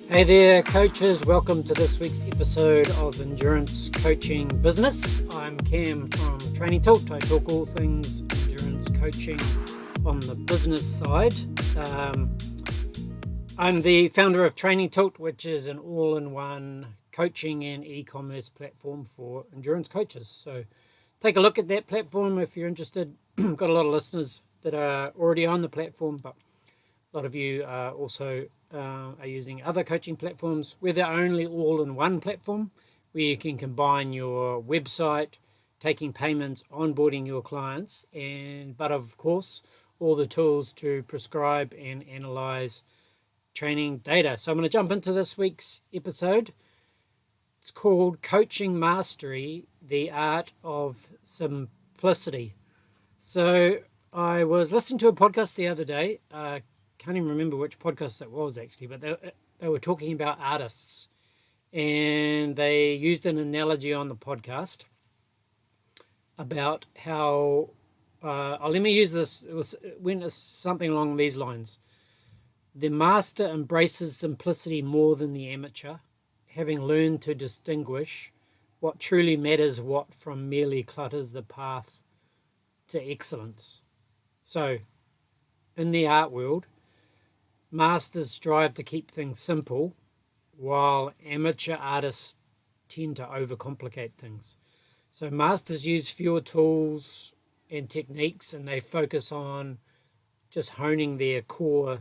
Hey there, coaches. Welcome to this week's episode of Endurance Coaching Business. I'm Cam from Training Tilt. I talk all things endurance coaching on the business side. I'm the founder of Training Tilt, which is an all-in-one coaching and e-commerce platform for endurance coaches. So take a look at that platform if you're interested. Got a lot of listeners that are already on the platform, but a lot of you also are using other coaching platforms. We're the only all-in-one platform where you can combine your website, taking payments, onboarding your clients, but of course, all the tools to prescribe and analyze training data. So I'm going to jump into this week's episode. It's called Coaching Mastery, the Art of Simplicity. So I was listening to a podcast the other day. Can't even remember which podcast it was actually, but they were talking about artists, and they used an analogy on the podcast about how let me use this. It went something along these lines. The master embraces simplicity more than the amateur, having learned to distinguish what truly matters from merely clutters the path to excellence. So, in the art world, masters strive to keep things simple, while amateur artists tend to overcomplicate things. So masters use fewer tools and techniques, and they focus on just honing their core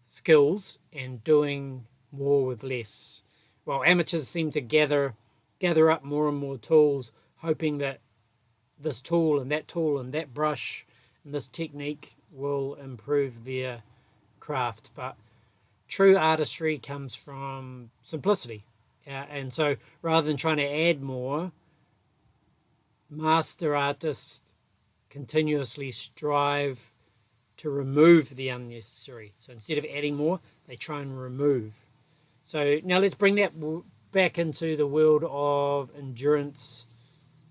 skills and doing more with less. While amateurs seem to gather up more and more tools, hoping that this tool and that brush and this technique will improve their craft. But true artistry comes from simplicity. And so rather than trying to add more, master artists continuously strive to remove the unnecessary. So instead of adding more, they try and remove. So now let's bring that back into the world of endurance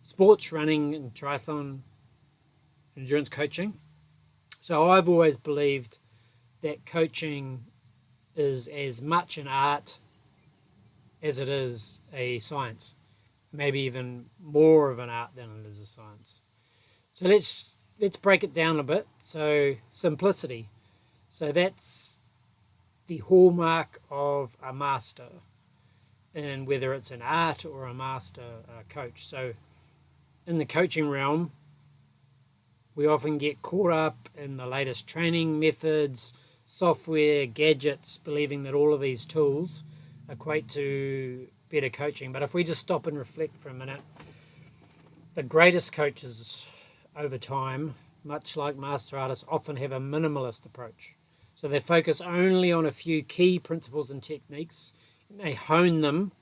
sports, running and triathlon, endurance coaching. So I've always believed that coaching is as much an art as it is a science, maybe even more of an art than it is a science. So let's break it down a bit. So simplicity. So that's the hallmark of a master, and whether it's an art or a master coach. So in the coaching realm, we often get caught up in the latest training methods, software, gadgets, believing that all of these tools equate to better coaching. But if we just stop and reflect for a minute, the greatest coaches over time, much like master artists, often have a minimalist approach. So they focus only on a few key principles and techniques, and they hone them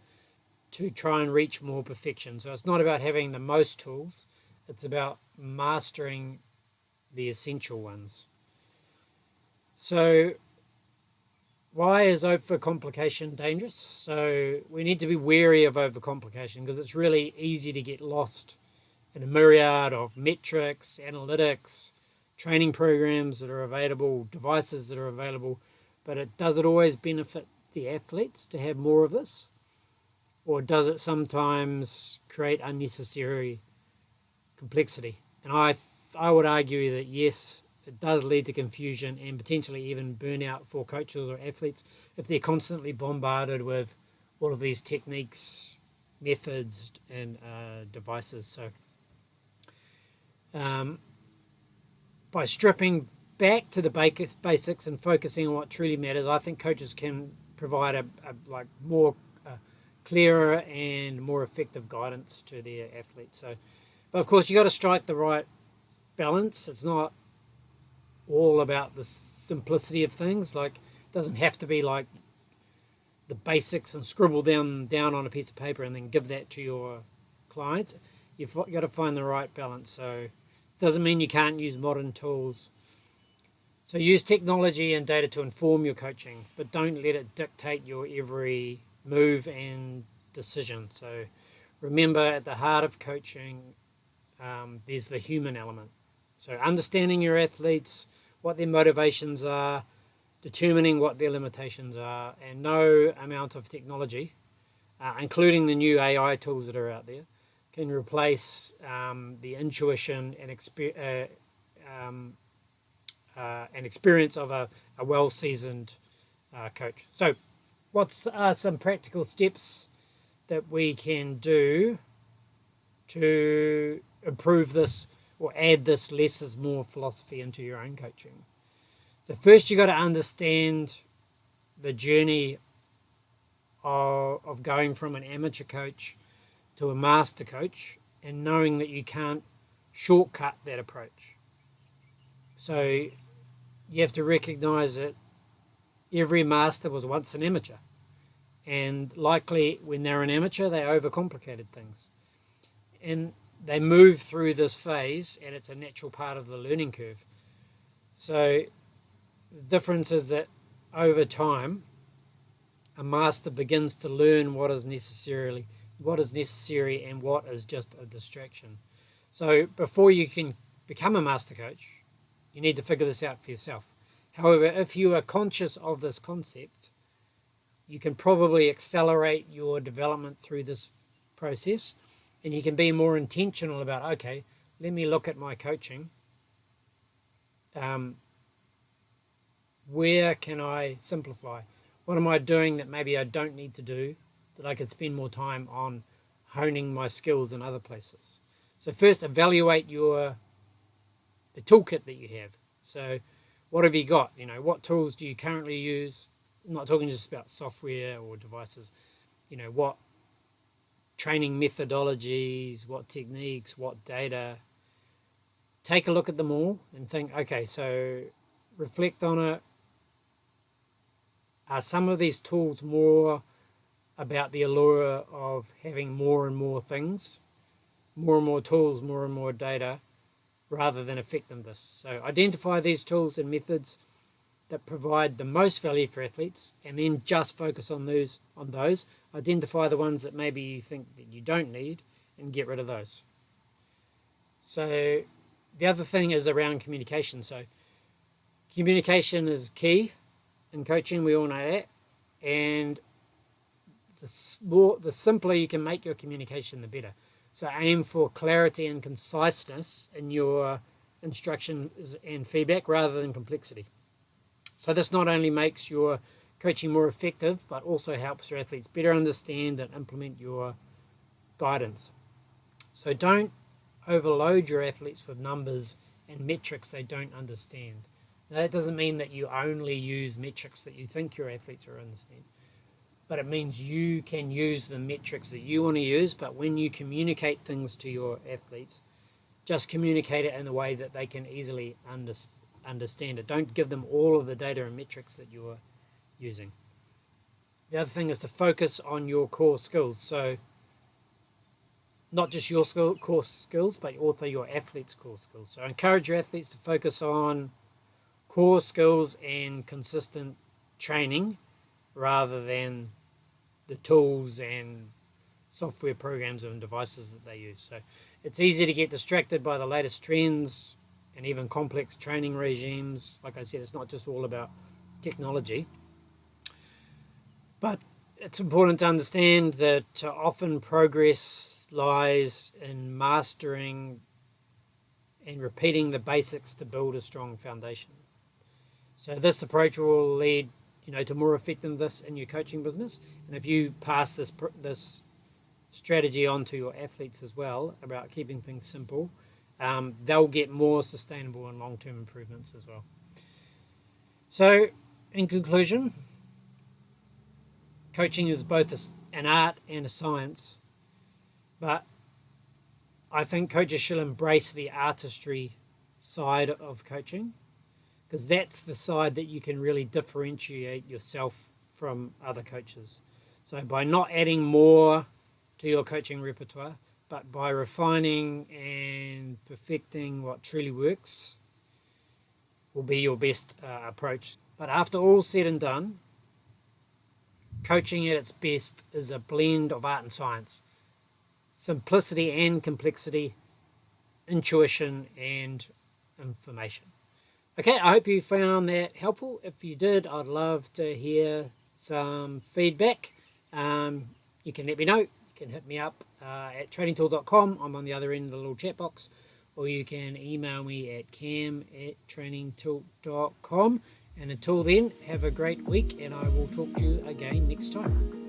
to try and reach more perfection. So it's not about having the most tools, it's about mastering the essential ones. So why is overcomplication dangerous? So we need to be wary of overcomplication because it's really easy to get lost in a myriad of metrics, analytics, training programs that are available, devices that are available. But does it always benefit the athletes to have more of this? Or does it sometimes create unnecessary complexity? And I would argue that yes, it does lead to confusion and potentially even burnout for coaches or athletes if they're constantly bombarded with all of these techniques, methods, and devices. So by stripping back to the basics and focusing on what truly matters, I think coaches can provide a more clearer and more effective guidance to their athletes. So, but of course, you got to strike the right balance. It's not all about the simplicity of things. Like, it doesn't have to be like the basics and scribble them down on a piece of paper and then give that to your clients. You've got to find the right balance. So it doesn't mean you can't use modern tools. So use technology and data to inform your coaching, but don't let it dictate your every move and decision. So remember, at the heart of coaching, there's the human element. So understanding your athletes, what their motivations are, determining what their limitations are, and no amount of technology, including the new AI tools that are out there, can replace the intuition and experience of a well-seasoned coach. So what are some practical steps that we can do to improve this or add this less is more philosophy into your own coaching? So first you got to understand the journey of going from an amateur coach to a master coach, and knowing that you can't shortcut that approach. So you have to recognize that every master was once an amateur, and likely when they're an amateur they overcomplicated things, and they move through this phase, and it's a natural part of the learning curve. So the difference is that over time a master begins to learn what is necessary and what is just a distraction. So before you can become a master coach, you need to figure this out for yourself. However, if you are conscious of this concept, you can probably accelerate your development through this process, and you can be more intentional about, okay, let me look at my coaching. Where can I simplify? What am I doing that maybe I don't need to do, that I could spend more time on honing my skills in other places? So first, evaluate the toolkit that you have. So what have you got? What tools do you currently use? I'm not talking just about software or devices. What training methodologies, what techniques, what data. Take a look at them all and think, okay, so reflect on it. Are some of these tools more about the allure of having more and more things, more and more tools, more and more data, rather than effectiveness? So identify these tools and methods that provide the most value for athletes, and then just focus on those. Identify the ones that maybe you think that you don't need, and get rid of those. So the other thing is around communication. So communication is key in coaching, we all know that, and the simpler you can make your communication, the better. So aim for clarity and conciseness in your instructions and feedback rather than complexity. So this not only makes your coaching more effective, but also helps your athletes better understand and implement your guidance. So don't overload your athletes with numbers and metrics they don't understand. Now, that doesn't mean that you only use metrics that you think your athletes are understand, but it means you can use the metrics that you want to use. But when you communicate things to your athletes, just communicate it in a way that they can easily understand it. Don't give them all of the data and metrics that you're using. The other thing is to focus on your core skills. So not just your core skills, but also your athletes' core skills. So encourage your athletes to focus on core skills and consistent training rather than the tools and software programs and devices that they use. So it's easy to get distracted by the latest trends and even complex training regimes. Like I said, it's not just all about technology. But it's important to understand that often progress lies in mastering and repeating the basics to build a strong foundation. So this approach will lead, to more effectiveness in your coaching business. And if you pass this strategy on to your athletes as well about keeping things simple, they'll get more sustainable and long-term improvements as well. So, in conclusion, coaching is both an art and a science, but I think coaches should embrace the artistry side of coaching, because that's the side that you can really differentiate yourself from other coaches. So by not adding more to your coaching repertoire, but by refining and perfecting what truly works, will be your best approach. But after all said and done, coaching at its best is a blend of art and science, simplicity and complexity, intuition and information. Okay, I hope you found that helpful. If you did, I'd love to hear some feedback. You can let me know. You can hit me up at trainingtool.com. I'm on the other end of the little chat box. Or you can email me at cam@trainingtool.com. And until then, have a great week, and I will talk to you again next time.